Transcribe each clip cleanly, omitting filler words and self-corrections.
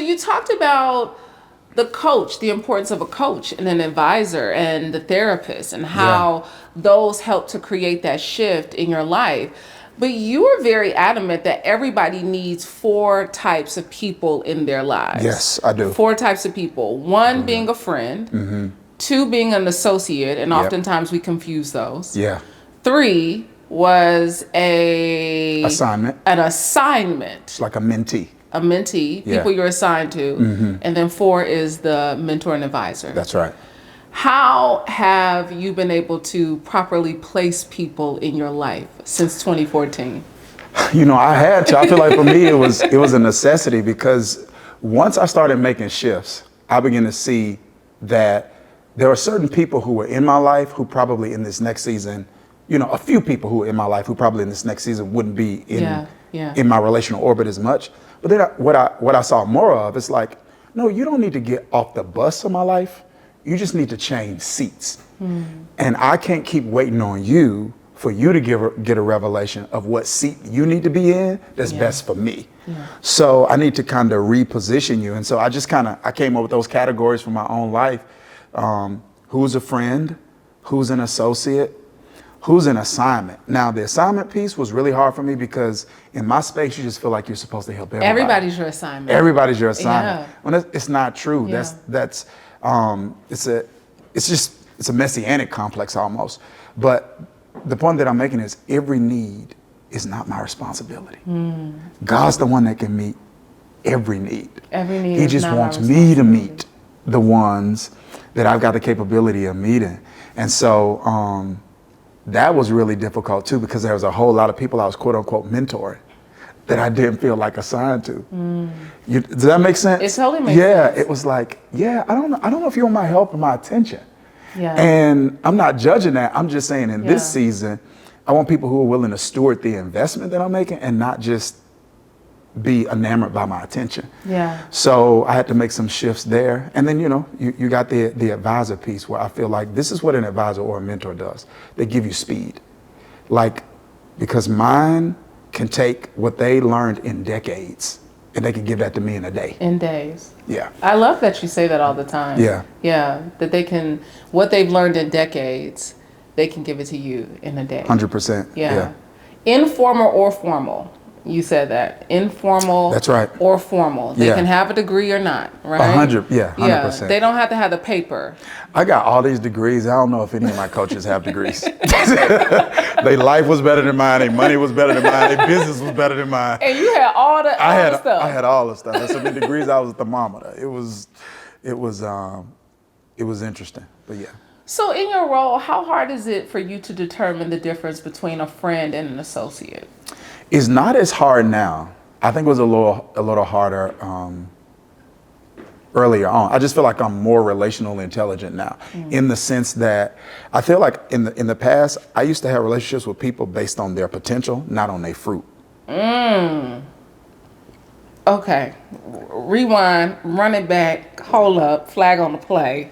you talked about the importance of a coach and an advisor and the therapist and how those help to create that shift in your life. But you were very adamant that everybody needs 4 types of people in their lives. Yes, I do. 4 types of people. 1 being a friend, 2 being an associate, and oftentimes we confuse those. Yeah. 3 was an assignment. It's like a mentee. A mentee, people you're assigned to, and then 4 is the mentor and advisor. That's right. How have you been able to properly place people in your life since 2014? I had to. I feel like for me it was a necessity, because once I started making shifts, I began to see that there are certain people who were in my life who probably in this next season, a few people who were in my life who probably in this next season wouldn't be in my relational orbit as much. But then what I saw more of is like, no, you don't need to get off the bus of my life. You just need to change seats. And I can't keep waiting on you for you to get a revelation of what seat you need to be in that's best for me. So I need to kind of reposition you. And so I came up with those categories for my own life. Who's a friend? Who's an associate? Who's an assignment? Now, the assignment piece was really hard for me because in my space, you just feel like you're supposed to help everybody. Everybody's your assignment. Everybody's your assignment. Well, it's not true. Yeah. It's a messianic complex almost. But the point that I'm making is every need is not my responsibility. God's the one that can meet every need. Every need. He just wants me to meet the ones that I've got the capability of meeting. And so that was really difficult too, because there was a whole lot of people I was quote unquote mentoring that I didn't feel like assigned to. Does that make sense? It totally makes sense. Yeah, it was like, I don't know if you want my help or my attention. Yeah. And I'm not judging that. I'm just saying in this season, I want people who are willing to steward the investment that I'm making and not just be enamored by my attention. Yeah. So I had to make some shifts there. And then, you got the advisor piece where I feel like this is what an advisor or a mentor does. They give you speed. Because mine can take what they learned in decades and they can give that to me in a day. In days. Yeah. I love that you say that all the time. Yeah. Yeah. That they can, what they've learned in decades, they can give it to you in a day. 100%. Yeah. Informal or formal. You said that. Informal. That's right. Or formal. They can have a degree or not, right? 100%. Yeah. They don't have to have the paper. I got all these degrees. I don't know if any of my coaches have degrees. Their life was better than mine. Their money was better than mine. Their business was better than mine. And you had all the stuff. I had all the stuff. And so many degrees, I was a thermometer. It was interesting, but yeah. So in your role, how hard is it for you to determine the difference between a friend and an associate? It's not as hard now. I think it was a little harder earlier on. I just feel like I'm more relationally intelligent now, in the sense that I feel like in the past I used to have relationships with people based on their potential, not on their fruit. Okay, rewind, run it back, hold up, flag on the play.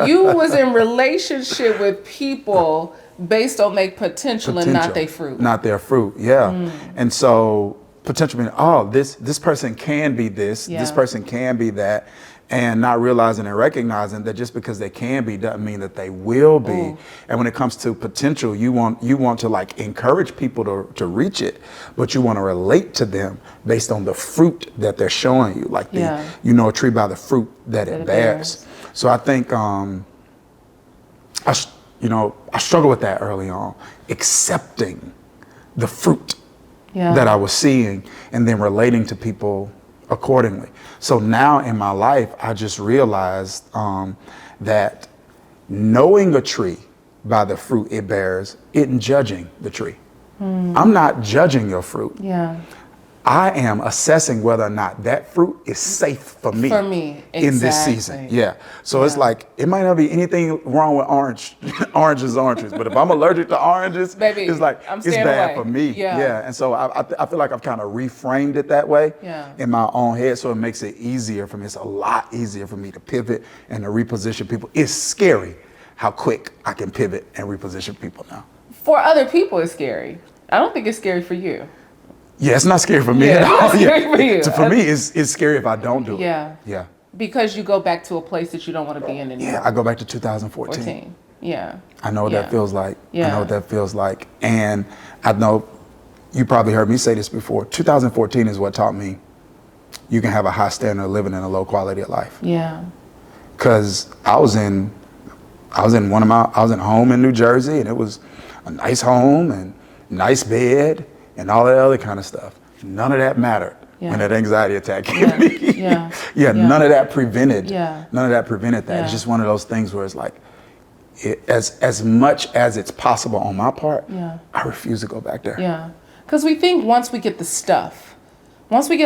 You was in relationship with people based on their potential and not their fruit. Not their fruit, yeah. And so potential meaning, this person can be this, this person can be that, and not realizing and recognizing that just because they can be doesn't mean that they will be. Ooh. And when it comes to potential, you want to like encourage people to reach it, but you want to relate to them based on the fruit that they're showing you, like a tree by the fruit that it bears. So I think I struggled with that early on, accepting the fruit that I was seeing and then relating to people accordingly. So now in my life, I just realized that knowing a tree by the fruit it bears isn't judging the tree. I'm not judging your fruit. Yeah. I am assessing whether or not that fruit is safe for me. For me, exactly. In this season. Yeah. So it's like, it might not be anything wrong with oranges, but if I'm allergic to oranges, baby, it's like, it's bad for me. Yeah. And so I feel like I've kind of reframed it that way in my own head. So it makes it easier for me. It's a lot easier for me to pivot and to reposition people. It's scary how quick I can pivot and reposition people now. For other people, it's scary. I don't think it's scary for you. Yeah, it's not scary for me Yeah, at it's all. not scary for you. For me, it's scary if I don't do it. Yeah. Yeah. Because you go back to a place that you don't want to be in anymore. Yeah, I go back to 2014. 14. Yeah. I know what that feels like. Yeah. I know what that feels like. And I know you probably heard me say this before. 2014 is what taught me you can have a high standard of living and a low quality of life. Yeah. Because I was in home in New Jersey, and it was a nice home and nice bed and all that other kind of stuff. None of that mattered when that anxiety attack hit me. None of that prevented. None of that prevented that. It's just one of those things where it's like, as much as it's possible on my part, I refuse to go back there. Yeah. Because we think once we get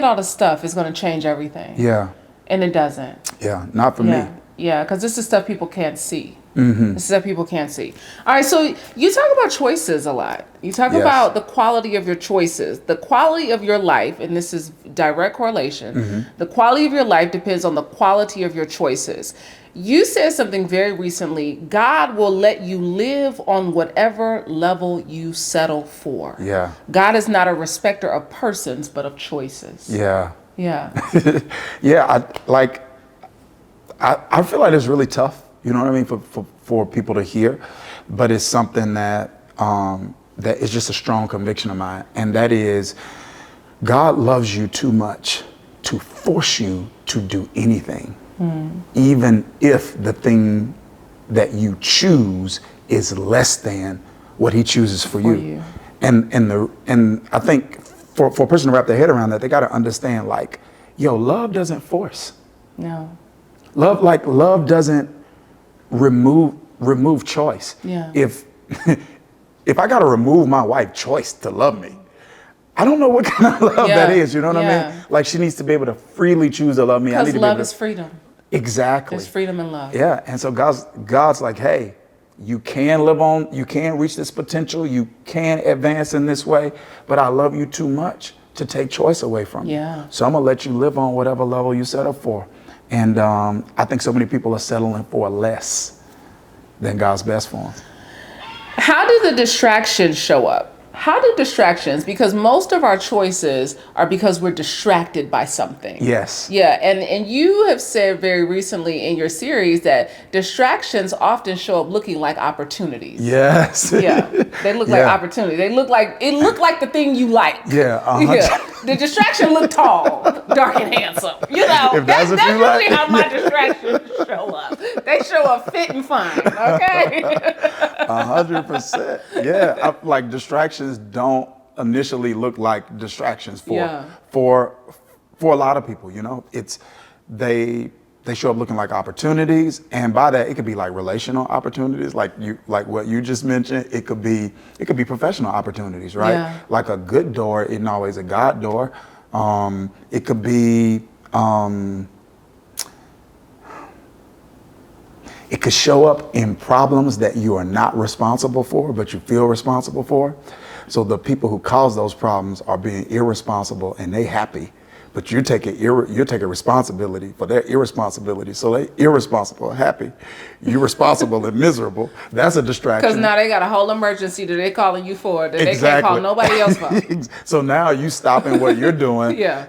all the stuff, it's going to change everything. Yeah. And it doesn't. Yeah, not for me. Yeah, because this is stuff people can't see. This is stuff people can't see. All right, so you talk about choices a lot. You talk about the quality of your choices. The quality of your life, and this is direct correlation, the quality of your life depends on the quality of your choices. You said something very recently, God will let you live on whatever level you settle for. Yeah. God is not a respecter of persons, but of choices. Yeah. Yeah. Yeah, I feel like it's really tough, you know what I mean, for people to hear, but it's something that that is just a strong conviction of mine, and that is God loves you too much to force you to do anything, even if the thing that you choose is less than what he chooses for you. And I think for a person to wrap their head around that, they got to understand, like, yo, love doesn't force. No. Love doesn't remove choice. Yeah. If I got to remove my wife's choice to love me, I don't know what kind of love that is. You know what I mean? Like, she needs to be able to freely choose to love me. Because love is freedom. Exactly. There's freedom in love. Yeah. And so God's like, hey, you can reach this potential, you can advance in this way, but I love you too much to take choice away from you. Yeah. So I'm gonna let you live on whatever level you settle for. And I think so many people are settling for less than God's best for them. How do the distractions show up? How do distractions, because most of our choices are because we're distracted by something. Yes. Yeah, and you have said very recently in your series that distractions often show up looking like opportunities. Yes. Yeah, they look like opportunity. It looked like the thing you like. Yeah. Yeah. The distraction looked tall, dark, and handsome. You know, If that's what you really like. how my distractions show up. They show up fit and fine. Okay. 100%. Yeah. Like, distractions don't initially look like distractions for a lot of people. You know, they show up looking like opportunities, and by that it could be like relational opportunities, like what you just mentioned. It could be professional opportunities, right? Yeah. Like, a good door isn't always a God door. It could be. It could show up in problems that you are not responsible for, but you feel responsible for. So the people who cause those problems are being irresponsible, and they happy, but you're taking responsibility for their irresponsibility. So they irresponsible, happy. You're responsible and miserable. That's a distraction. Because now they got a whole emergency that they're calling you for that they can't call nobody else for. So now you stopping what you're doing. Yeah.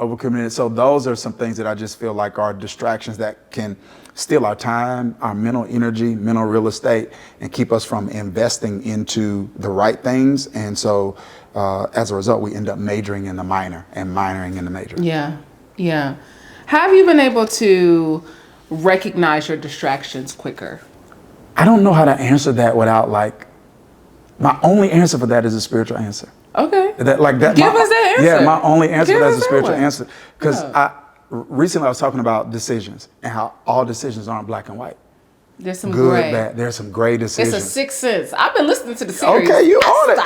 Over community. So those are some things that I just feel like are distractions that can steal our time, our mental energy, mental real estate, and keep us from investing into the right things. And so as a result, we end up majoring in the minor and minoring in the major. Yeah. Yeah. Have you been able to recognize your distractions quicker? I don't know how to answer that without, like, my only answer for that is a spiritual answer. Okay. Give us that answer. Yeah, my only answer for that is a spiritual one. answer. Because recently I was talking about decisions and how all decisions aren't black and white. There's some Good, gray. bad. There's some gray decisions. It's a sixth sense. I've been listening to the series. Okay, you own it.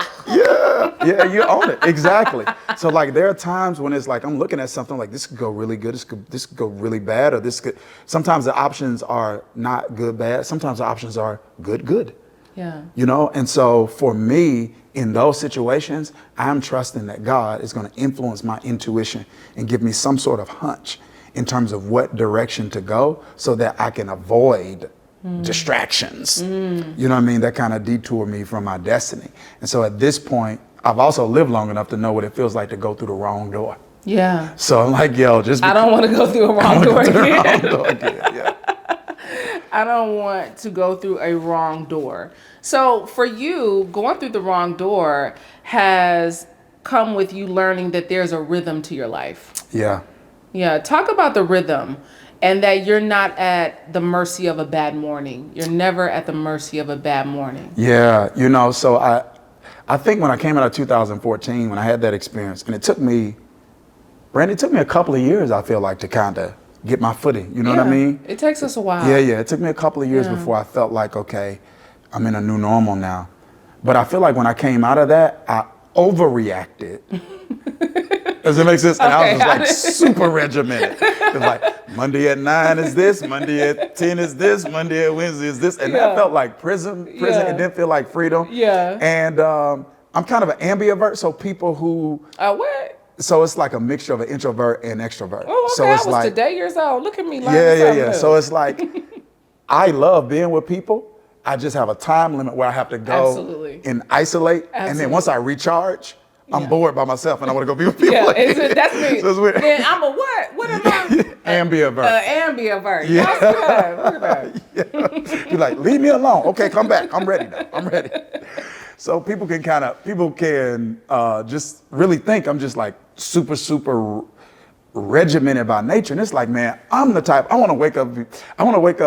Yeah, you own it. Exactly. So, like, there are times when it's like I'm looking at something like, this could go really good, this could go really bad, or this could. Sometimes the options are not good, bad. Sometimes the options are good. Yeah. You know, and so for me, in those situations, I'm trusting that God is going to influence my intuition and give me some sort of hunch in terms of what direction to go, so that I can avoid distractions. You know what I mean? That kind of detour me from my destiny. And so at this point, I've also lived long enough to know what it feels like to go through the wrong door. Yeah. So I'm like, yo, I don't want to go through a wrong door again. Yeah. I don't want to go through a wrong door. So for you, going through the wrong door has come with you learning that there's a rhythm to your life. Yeah. Yeah. Talk about the rhythm and that you're not at the mercy of a bad morning. You're never at the mercy of a bad morning. Yeah. You know, so I think when I came out of 2014, when I had that experience, and it took me, Brandi, it took me a couple of years, I feel like, to kind of get my footing. You know what I mean? It takes us a while. Yeah. It took me a couple of years before I felt like, okay, I'm in a new normal now. But I feel like when I came out of that, I overreacted. Does it make sense? And I was just like super regimented. It's like Monday at 9 is this, Monday at 10 is this, Monday at Wednesday is this. And that felt like prison. It didn't feel like freedom. Yeah. And I'm kind of an ambivert, so people who... What? So it's like a mixture of an introvert and extrovert. Oh, okay. So it's I was like, today years old. Look at me learning something new. So it's like, I love being with people. I just have a time limit where I have to go and isolate. And then once I recharge, I'm bored by myself and I want to go be with people. Yeah, that's me. So it's weird. Then I'm a what? What am I? Ambivert. Ambivert. Yeah. That's good. Look at that. Yeah. You're like, leave me alone. Okay, come back. I'm ready now. I'm ready. So people can just really think I'm just like super regimented by nature. And it's like, man, I'm the type, I want to wake up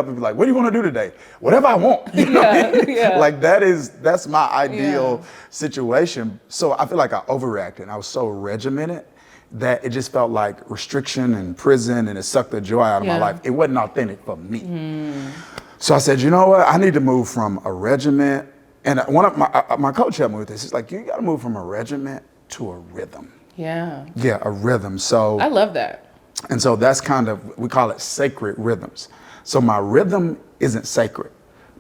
and be like, what do you want to do today? Whatever I want. You know what I mean? Like that's my ideal situation. So I feel like I overreacted. I was so regimented that it just felt like restriction and prison, and it sucked the joy out of my life. It wasn't authentic for me. So I said, you know what? I need to move from a regiment. And one of my coach helped me with this. He's like, you got to move from a regiment to a rhythm. Yeah. Yeah, a rhythm. So I love that. And so that's kind of, we call it sacred rhythms. So my rhythm isn't sacred,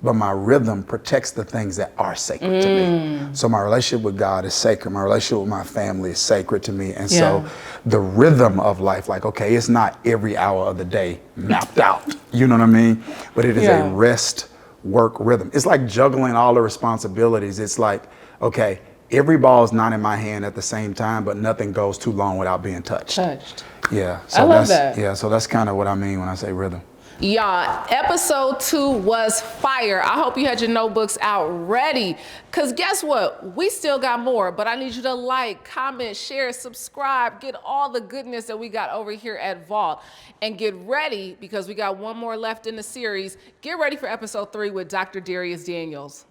but my rhythm protects the things that are sacred to me. So my relationship with God is sacred. My relationship with my family is sacred to me. And so the rhythm of life, like, okay, it's not every hour of the day mapped out, you know what I mean? But it is a rest, work rhythm. It's like juggling all the responsibilities. It's like, okay, every ball is not in my hand at the same time, but nothing goes too long without being touched. Yeah. So I love that. Yeah. So that's kind of what I mean when I say rhythm. Y'all, episode 2 was fire. I hope you had your notebooks out ready. Because guess what? We still got more, but I need you to like, comment, share, subscribe, get all the goodness that we got over here at Vault. And get ready, because we got one more left in the series. Get ready for episode 3 with Dr. Dharius Daniels.